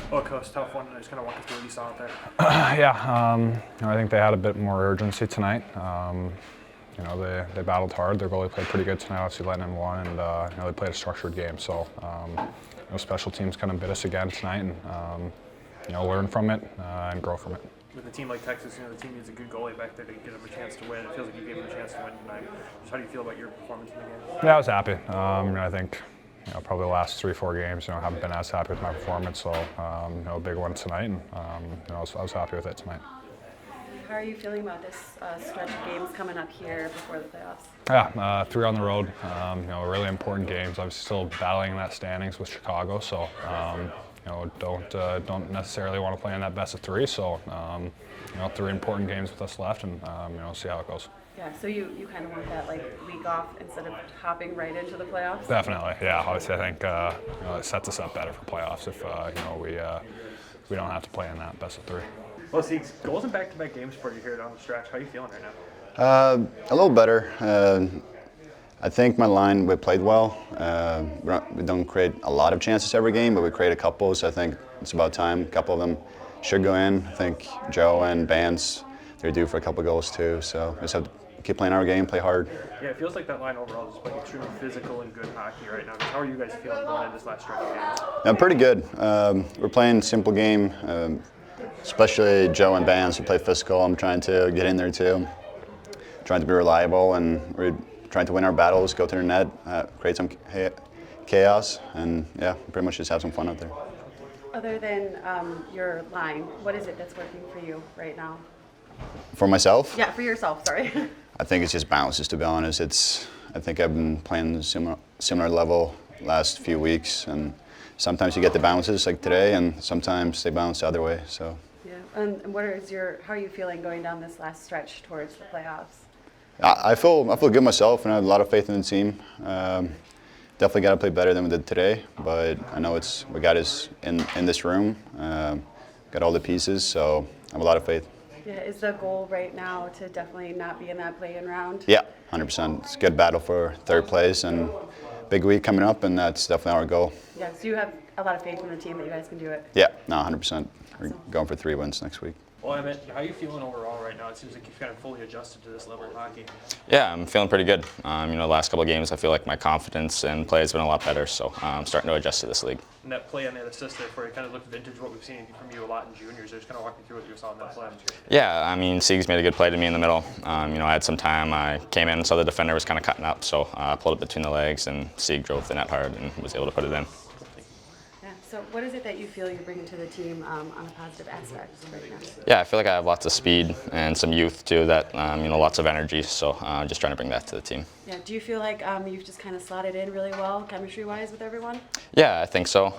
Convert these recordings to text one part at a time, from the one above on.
Oh, Coast, tough one. Just kind of walk us through what you saw out there. I think they had a bit more urgency tonight. They battled hard. Their goalie played pretty good tonight, obviously letting in one, and they played a structured game. So, special teams kind of bit us again tonight, and learn from it and grow from it. With a team like Texas, the team needs a good goalie back there to give them a chance to win. It feels like you gave them a chance to win tonight. Just how do you feel about your performance in the game? Yeah, I was happy. I think probably the last 3-4 games, haven't been as happy with my performance. So, a big one tonight, and I was happy with it tonight. How are you feeling about this stretch of games coming up here before the playoffs? Yeah, 3 on the road. Really important games. I'm still battling in that standings with Chicago, so don't necessarily want to play in that best of 3. So 3 important games with us left, and see how it goes. Yeah, so you kind of want that week off instead of hopping right into the playoffs? Definitely, yeah. Obviously, I think it sets us up better for playoffs if we don't have to play in that best of 3. Well, see, goals in back-to-back games for you here down the stretch. How are you feeling right now? A little better. I think my line, we played well. We don't create a lot of chances every game, but we create a couple, so I think it's about time. A couple of them should go in. I think Joe and Bance, they're due for a couple goals too, so we just have to keep playing our game, play hard. Yeah, it feels like that line overall is playing extremely physical and good hockey right now. How are you guys feeling going into this last stretch of games? I'm pretty good. We're playing simple game, especially Joe and Bance, who play physical. I'm trying to get in there too, trying to be reliable, and we're trying to win our battles, go to the net, create some chaos, and yeah, pretty much just have some fun out there. Other than your line, what is it that's working for you right now? For myself? Yeah, for yourself, sorry. I think it's just bounces, to be honest. I think I've been playing similar level last few weeks, and sometimes you get the bounces like today, and sometimes they bounce the other way. So. Yeah, and how are you feeling going down this last stretch towards the playoffs? I feel good myself, and I have a lot of faith in the team. Definitely got to play better than we did today, but I know we got us in this room, got all the pieces, so I have a lot of faith. Yeah, is the goal right now to definitely not be in that play-in round? Yeah, 100%. It's a good battle for third place, and big week coming up, and that's definitely our goal. Yeah, so you have a lot of faith in the team that you guys can do it? Yeah, no, 100%. We're going for 3 wins next week. Well, Emmett, how are you feeling overall right now? It seems like you've kind of fully adjusted to this level of hockey. Yeah, I'm feeling pretty good. The last couple of games, I feel like my confidence and play has been a lot better, so I'm starting to adjust to this league. And that play on the assist there for you kind of looked vintage, what we've seen from you a lot in juniors. Just kind of walk me through what you saw in that play. Yeah, Siegs made a good play to me in the middle. I had some time. I came in and saw the defender was kind of cutting up, so I pulled it between the legs, and Sieg drove the net hard and was able to put it in. So what is it that you feel you're bringing to the team on a positive aspect right now? Yeah, I feel like I have lots of speed and some youth too, that lots of energy, so just trying to bring that to the team. Yeah, do you feel like you've just kind of slotted in really well chemistry-wise with everyone? Yeah, I think so.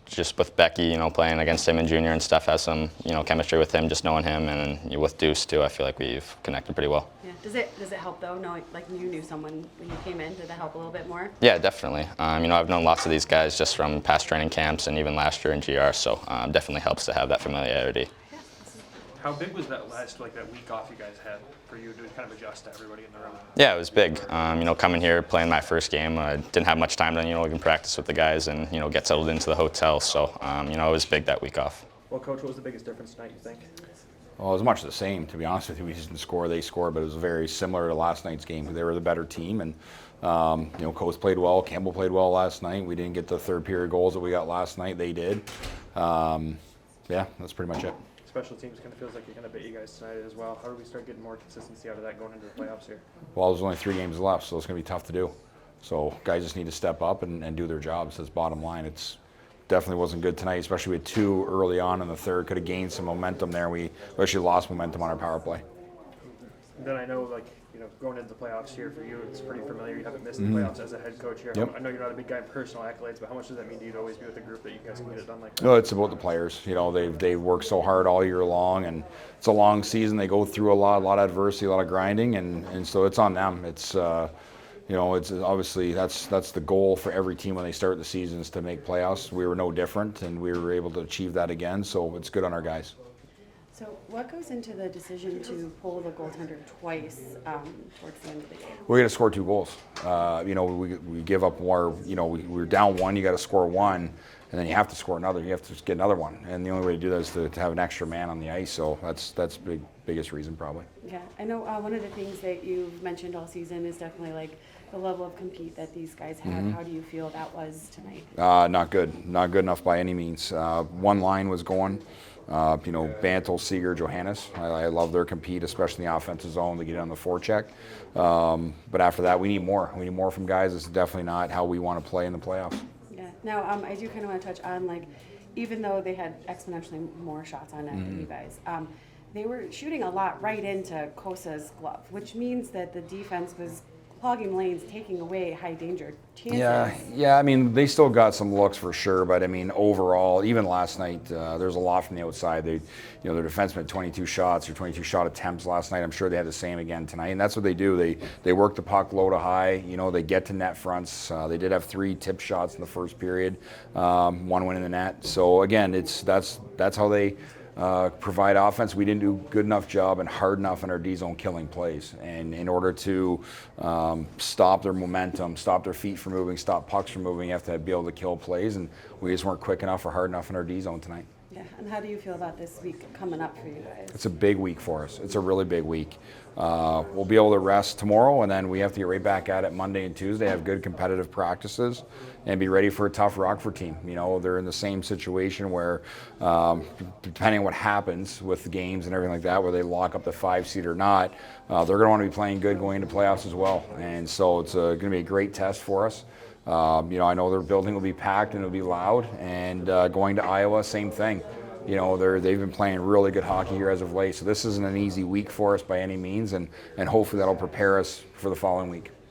Just with Becky, playing against him in junior and stuff, has some, chemistry with him, just knowing him, and with Deuce too, I feel like we've connected pretty well. Yeah, does it help though, knowing like you knew someone when you came in? Did that help a little bit more? Yeah, definitely. I've known lots of these guys just from past training camps and even last year in GR, so definitely helps to have that familiarity. How big was that that week off you guys had for you to kind of adjust to everybody in the room? Yeah, it was big. Coming here, playing my first game, I didn't have much time to, even practice with the guys and, get settled into the hotel. So, it was big that week off. Well, Coach, what was the biggest difference tonight, you think? Well, it was much the same, to be honest with you. We just didn't score, they scored, but it was very similar to last night's game. They were the better team, and, Coast played well, Campbell played well last night. We didn't get the third period goals that we got last night. They did. Yeah, that's pretty much it. Special teams kind of feels like you're going to beat you guys tonight as well. How do we start getting more consistency out of that going into the playoffs here? Well, there's only 3 games left, so it's going to be tough to do. So guys just need to step up and do their jobs. That's bottom line. It's definitely wasn't good tonight, especially with 2 early on in the third. Could have gained some momentum there. We actually lost momentum on our power play. Then I know, going into the playoffs here for you, it's pretty familiar. You haven't missed the playoffs as a head coach here. Yep. I know you're not a big guy in personal accolades, but how much does that mean to you to always be with a group that you guys can get it done like that? No, it's about the players. They work so hard all year long, and it's a long season. They go through a lot of adversity, a lot of grinding, and so it's on them. It's it's obviously that's the goal for every team when they start the season is to make playoffs. We were no different, and we were able to achieve that again. So it's good on our guys. So what goes into the decision to pull the goaltender twice towards the end of the game? We got to score 2 goals. We give up more. We were down 1. You got to score 1. and then you have to score another. You have to get another one, and the only way to do that is to have an extra man on the ice. So that's biggest reason probably. Yeah, I know one of the things that you've mentioned all season is definitely like the level of compete that these guys have. How do you feel that was tonight? Not good enough by any means. One line was going. Bantle, Seeger, Johannes. I love their compete, especially in the offensive zone to get on the forecheck. But after that, we need more. We need more from guys. It's definitely not how we want to play in the playoffs. Yeah. Now, I do kind of want to touch on, like, even though they had exponentially more shots on net than you guys, they were shooting a lot right into Kosa's glove, which means that the defense was clogging lanes, taking away high danger chances. Yeah. I mean, they still got some looks for sure, but I mean, overall, even last night, there's a lot from the outside. Their defensemen had 22 shots or 22 shot attempts last night. I'm sure they had the same again tonight, and that's what they do. They work the puck low to high. They get to net fronts. They did have 3 tip shots in the first period. One went in the net. So again, that's how they provide offense. We didn't do a good enough job and hard enough in our D zone killing plays. And in order to stop their momentum, stop their feet from moving, stop pucks from moving, you have to be able to kill plays. And we just weren't quick enough or hard enough in our D zone tonight. Yeah. And how do you feel about this week coming up for you guys? It's a big week for us. It's a really big week. We'll be able to rest tomorrow, and then we have to get right back at it Monday and Tuesday, have good competitive practices, and be ready for a tough Rockford team. They're in the same situation where, depending on what happens with the games and everything like that, where they lock up the 5 seed or not, they're going to want to be playing good going into playoffs as well. And so it's going to be a great test for us. I know their building will be packed and it'll be loud, and going to Iowa, same thing. They've been playing really good hockey here as of late, so this isn't an easy week for us by any means, and hopefully that'll prepare us for the following week.